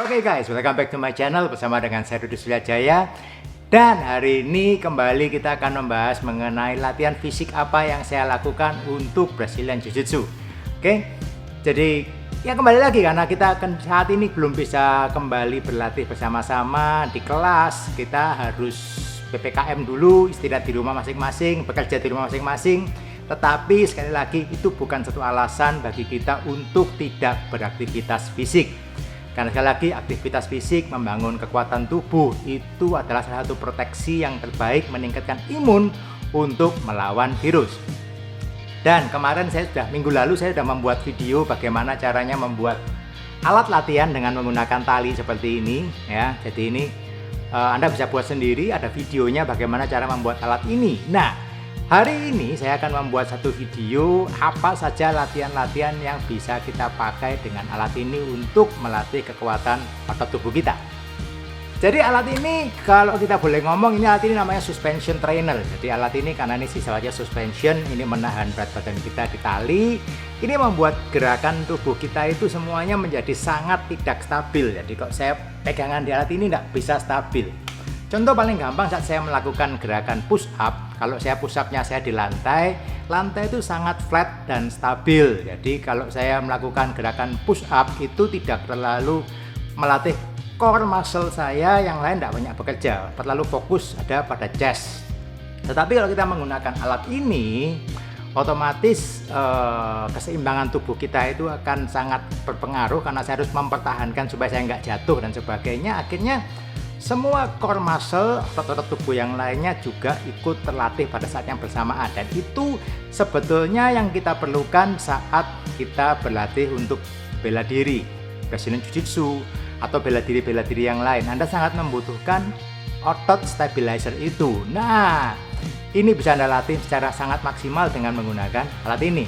Oke guys, welcome back to my channel bersama dengan saya Rudi Suryajaya. Dan hari ini kembali kita akan membahas mengenai latihan fisik apa yang saya lakukan untuk Brazilian Jiu-Jitsu. Oke, jadi ya kembali lagi karena kita akan saat ini belum bisa kembali berlatih bersama-sama di kelas. Kita harus PPKM dulu, istirahat di rumah masing-masing, bekerja di rumah masing-masing. Tetapi sekali lagi itu bukan satu alasan bagi kita untuk tidak beraktivitas fisik. Karena sekali lagi aktivitas fisik membangun kekuatan tubuh itu adalah salah satu proteksi yang terbaik meningkatkan imun untuk melawan virus. Dan kemarin minggu lalu saya sudah membuat video bagaimana caranya membuat alat latihan dengan menggunakan tali seperti ini ya. Jadi ini Anda bisa buat sendiri, ada videonya bagaimana cara membuat alat ini. Nah, hari ini saya akan membuat satu video apa saja latihan-latihan yang bisa kita pakai dengan alat ini untuk melatih kekuatan otot tubuh kita. Jadi alat ini kalau kita boleh ngomong, ini alat ini namanya suspension trainer. Jadi alat ini karena ini sifatnya suspension, ini menahan berat badan kita di tali. Ini membuat gerakan tubuh kita itu semuanya menjadi sangat tidak stabil. Jadi kok saya pegangan di alat ini tidak bisa stabil. Contoh paling gampang saat saya melakukan gerakan push up, kalau saya push up-nya saya di lantai itu sangat flat dan stabil. Jadi kalau saya melakukan gerakan push up itu tidak terlalu melatih core muscle saya, yang lain tidak banyak bekerja, terlalu fokus ada pada chest. Tetapi kalau kita menggunakan alat ini, otomatis keseimbangan tubuh kita itu akan sangat berpengaruh karena saya harus mempertahankan supaya saya nggak jatuh dan sebagainya. Akhirnya semua core muscle, otot-otot tubuh yang lainnya juga ikut terlatih pada saat yang bersamaan. Dan itu sebetulnya yang kita perlukan saat kita berlatih untuk bela diri, Brazilian Jiu-Jitsu, atau bela diri yang lain. Anda sangat membutuhkan otot stabilizer itu. Nah, ini bisa Anda latih secara sangat maksimal dengan menggunakan alat ini.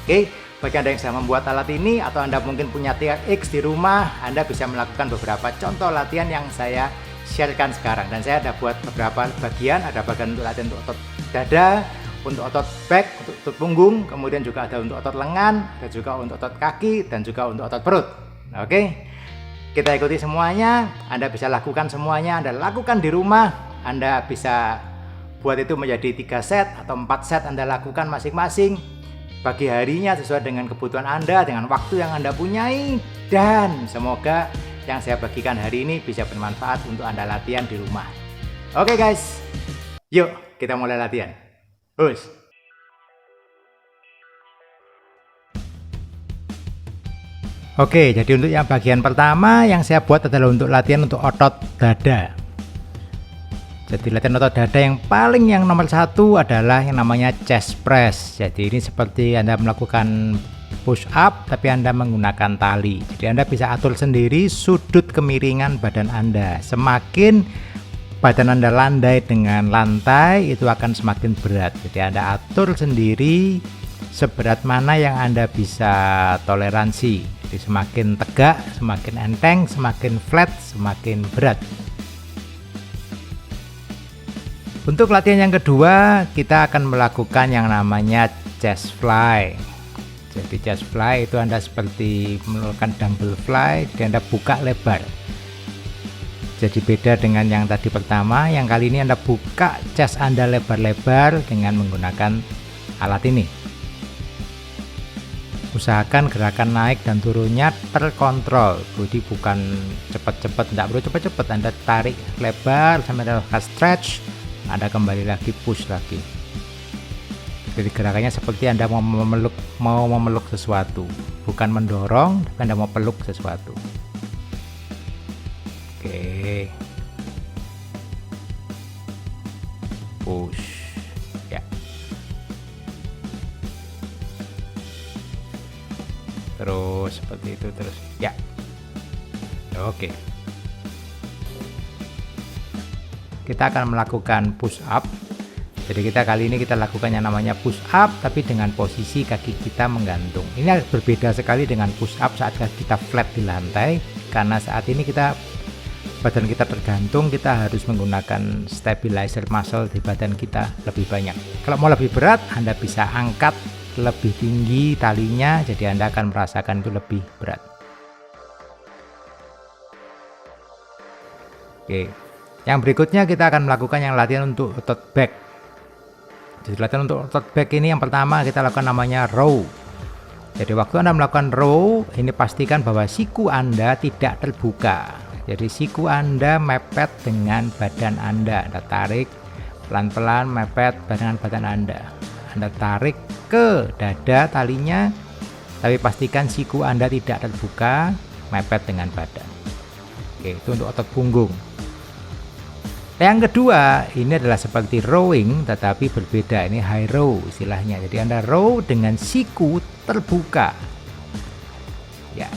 Oke, bagi Anda yang sedang membuat alat ini atau Anda mungkin punya TRX di rumah, Anda bisa melakukan beberapa contoh latihan yang saya sharekan sekarang. Dan saya ada buat beberapa bagian, ada bagian untuk latihan untuk otot dada, untuk otot back, untuk otot punggung, kemudian juga ada untuk otot lengan, dan juga untuk otot kaki, dan juga untuk otot perut. Oke, kita ikuti semuanya. Anda bisa lakukan semuanya, Anda lakukan di rumah. Anda bisa buat itu menjadi 3 set atau 4 set Anda lakukan masing-masing. Bagi harinya sesuai dengan kebutuhan Anda, dengan waktu yang Anda punyai, dan semoga yang saya bagikan hari ini bisa bermanfaat untuk Anda latihan di rumah. Oke guys, yuk kita mulai latihan. Us. Oke, jadi untuk yang bagian pertama yang saya buat adalah untuk latihan untuk otot dada. Jadi latihan otot dada yang nomor 1 adalah yang namanya chest press. Jadi ini seperti Anda melakukan push up tapi Anda menggunakan tali. Jadi Anda bisa atur sendiri sudut kemiringan badan Anda. Semakin badan Anda landai dengan lantai itu akan semakin berat. Jadi Anda atur sendiri seberat mana yang Anda bisa toleransi. Jadi semakin tegak, semakin enteng, semakin flat, semakin berat. Untuk latihan yang kedua, kita akan melakukan yang namanya chest fly. Jadi chest fly itu Anda seperti melakukan dumbbell fly, jadi Anda buka lebar. Jadi beda dengan yang tadi pertama, yang kali ini Anda buka chest Anda lebar-lebar dengan menggunakan alat ini. Usahakan gerakan naik dan turunnya terkontrol, jadi bukan cepat-cepat, tidak perlu cepat-cepat. Anda tarik lebar sampai Anda stretch, Anda kembali lagi push lagi. Jadi gerakannya seperti Anda mau memeluk sesuatu, bukan mendorong, tapi Anda mau peluk sesuatu. Oke, push ya. Terus seperti itu terus ya. Oke, kita akan melakukan push up. Jadi kali ini kita lakukan yang namanya push up tapi dengan posisi kaki kita menggantung. Ini berbeda sekali dengan push up saat kita flat di lantai, karena saat ini badan kita tergantung, kita harus menggunakan stabilizer muscle di badan kita lebih banyak. Kalau mau lebih berat, Anda bisa angkat lebih tinggi talinya, jadi Anda akan merasakan itu lebih berat. Oke. Yang berikutnya kita akan melakukan yang latihan untuk otot back. Jadi latihan untuk otot back ini yang pertama kita lakukan namanya row. Jadi waktu Anda melakukan row, ini pastikan bahwa siku Anda tidak terbuka. Jadi siku Anda mepet dengan badan Anda. Anda tarik pelan-pelan mepet dengan badan Anda. Anda tarik ke dada talinya, tapi pastikan siku Anda tidak terbuka, mepet dengan badan. Oke, itu untuk otot punggung. Yang kedua, ini adalah seperti rowing tetapi berbeda. Ini high row istilahnya. Jadi Anda row dengan siku terbuka. Ya,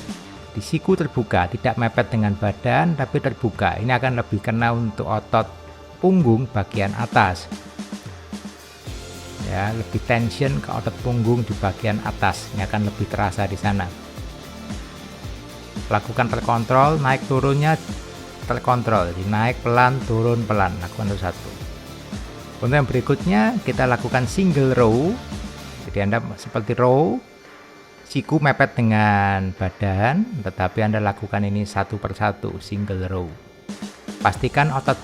di siku terbuka, tidak mepet dengan badan tapi terbuka. Ini akan lebih kena untuk otot punggung bagian atas. Ya, lebih tension ke otot punggung di bagian atas. Ini akan lebih terasa di sana. Lakukan terkontrol, naik turunnya terkontrol, jadi naik pelan turun pelan, lakukan satu. Untuk yang berikutnya kita lakukan single row. Jadi Anda seperti row, siku mepet dengan badan, tetapi Anda lakukan ini satu persatu, single row. Pastikan otot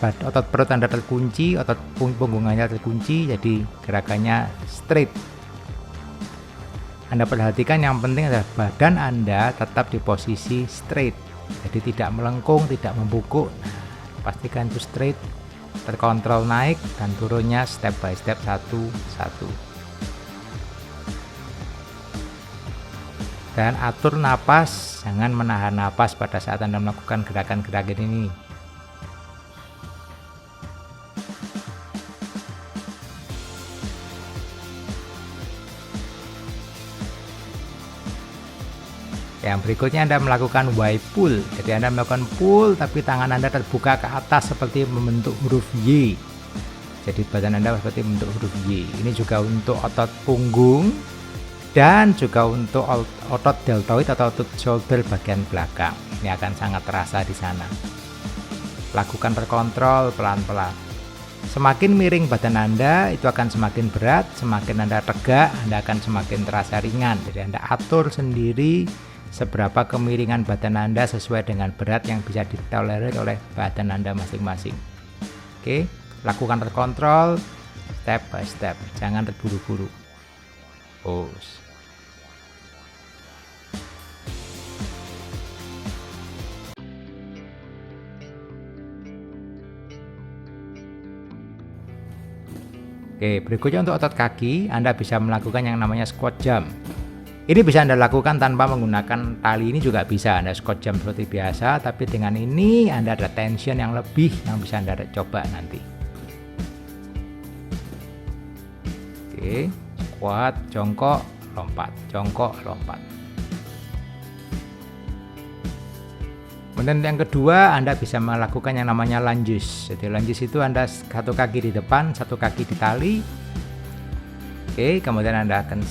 perut Anda terkunci, otot punggung Anda terkunci, jadi gerakannya straight. Anda perhatikan yang penting adalah badan Anda tetap di posisi straight. Jadi tidak melengkung, tidak membungkuk. Pastikan itu straight, terkontrol naik dan turunnya step by step satu-satu. Dan atur napas, jangan menahan napas pada saat Anda melakukan gerakan-gerakan ini. Yang berikutnya Anda melakukan Y pull. Jadi Anda melakukan pull tapi tangan Anda terbuka ke atas seperti membentuk huruf Y. Jadi badan Anda seperti membentuk huruf Y. Ini juga untuk otot punggung dan juga untuk otot deltoid atau otot shoulder bagian belakang. Ini akan sangat terasa di sana. Lakukan terkontrol pelan-pelan. Semakin miring badan Anda, itu akan semakin berat. Semakin Anda tegak, Anda akan semakin terasa ringan. Jadi Anda atur sendiri seberapa kemiringan badan Anda sesuai dengan berat yang bisa ditolerir oleh badan Anda masing-masing. Oke, lakukan terkontrol, step by step, jangan terburu-buru. Pause. Oke, berikutnya untuk otot kaki, Anda bisa melakukan yang namanya squat jump. Ini bisa Anda lakukan tanpa menggunakan tali, ini juga bisa Anda squat jump seperti biasa, tapi dengan ini Anda ada tension yang lebih yang bisa Anda coba nanti. Oke, squat, jongkok, lompat, jongkok, lompat. Kemudian yang kedua, Anda bisa melakukan yang namanya lunges. Jadi lunges itu Anda satu kaki di depan, satu kaki di tali. Oke, kemudian Anda akan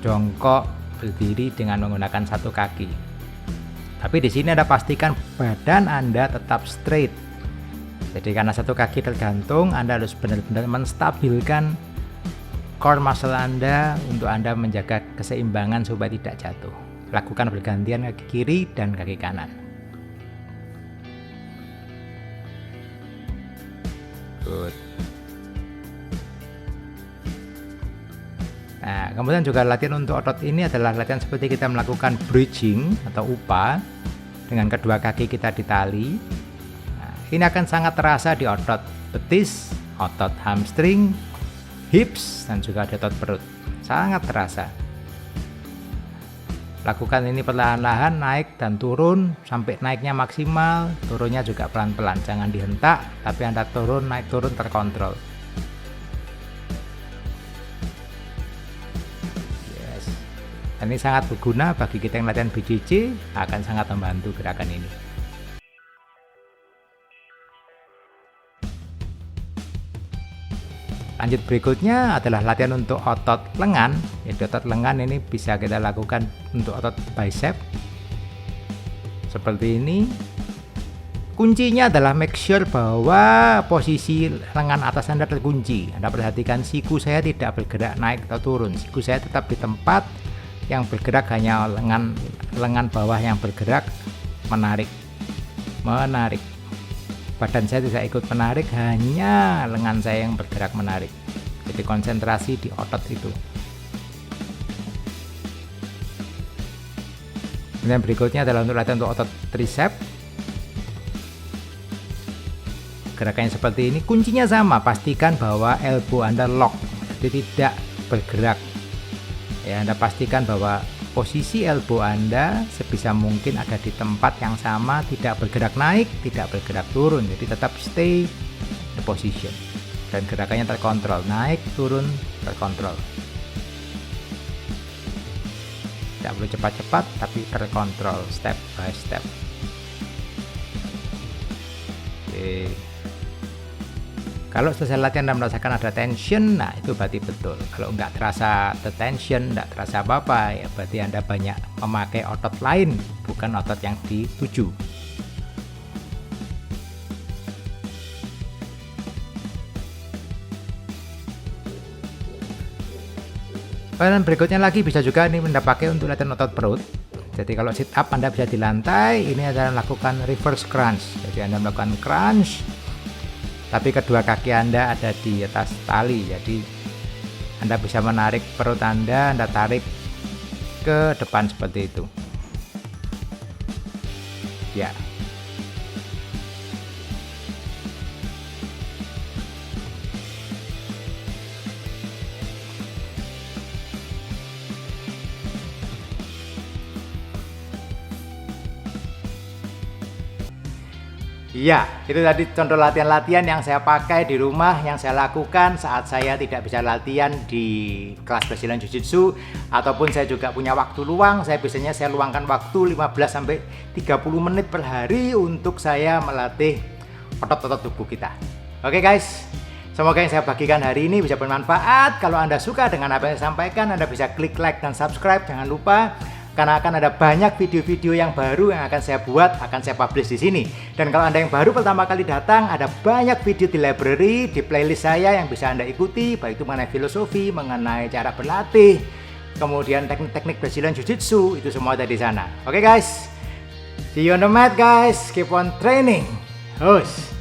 jongkok berdiri dengan menggunakan satu kaki. Tapi di sini Anda pastikan badan Anda tetap straight. Jadi karena satu kaki tergantung, Anda harus benar-benar menstabilkan core muscle Anda untuk Anda menjaga keseimbangan supaya tidak jatuh. Lakukan bergantian kaki kiri dan kaki kanan. Good. Nah, kemudian juga latihan untuk otot ini adalah latihan seperti kita melakukan bridging atau upa dengan kedua kaki kita di tali. Nah, ini akan sangat terasa di otot betis, otot hamstring, hips, dan juga di otot perut. Sangat terasa. Lakukan ini perlahan-lahan, naik dan turun sampai naiknya maksimal, turunnya juga pelan-pelan. Jangan dihentak, tapi Anda turun, naik turun terkontrol. Yes. Dan ini sangat berguna bagi kita yang latihan BCC, akan sangat membantu gerakan ini. Lanjut berikutnya adalah latihan untuk otot lengan. Jadi otot lengan ini bisa kita lakukan untuk otot bicep. Seperti ini. Kuncinya adalah make sure bahwa posisi lengan atas Anda terkunci. Anda perhatikan siku saya tidak bergerak naik atau turun. Siku saya tetap di tempat, yang bergerak hanya lengan bawah yang bergerak, menarik. badan saya tidak ikut menarik, hanya lengan saya yang bergerak menarik. Jadi konsentrasi di otot itu. Kemudian berikutnya adalah untuk latihan untuk otot tricep. Gerakannya seperti ini, kuncinya sama, pastikan bahwa elbow Anda lock, jadi tidak bergerak. Ya, Anda pastikan bahwa posisi elbow Anda sebisa mungkin ada di tempat yang sama, tidak bergerak naik, tidak bergerak turun, jadi tetap stay the position. Dan gerakannya terkontrol, naik, turun, terkontrol. Tidak perlu cepat-cepat, tapi terkontrol, step by step. Oke. Kalau selesai latihan dan merasakan ada tension, nah itu berarti betul. Kalau nggak terasa the tension, nggak terasa apa-apa, ya berarti Anda banyak memakai otot lain, bukan otot yang dituju. Dan berikutnya lagi bisa juga ini Anda pakai untuk latihan otot perut. Jadi kalau sit up Anda bisa di lantai, ini adalah lakukan reverse crunch. Jadi Anda melakukan crunch, tapi kedua kaki Anda ada di atas tali. Jadi Anda bisa menarik perut Anda tarik ke depan seperti itu. Ya. Iya, itu tadi contoh latihan-latihan yang saya pakai di rumah, yang saya lakukan saat saya tidak bisa latihan di kelas Brazilian Jiu-Jitsu, ataupun saya juga punya waktu luang. Saya biasanya luangkan waktu 15-30 menit per hari untuk saya melatih otot-otot tubuh kita. Oke guys, semoga yang saya bagikan hari ini bisa bermanfaat. Kalau Anda suka dengan apa yang saya sampaikan, Anda bisa klik like dan subscribe, jangan lupa. Karena akan ada banyak video-video yang baru yang akan saya buat, akan saya publish di sini. Dan kalau Anda yang baru pertama kali datang, ada banyak video di library, di playlist saya yang bisa Anda ikuti, baik itu mengenai filosofi, mengenai cara berlatih, kemudian teknik-teknik Brazilian Jiu-Jitsu, itu semua ada di sana. Oke guys, see you on the mat guys, keep on training. Hus.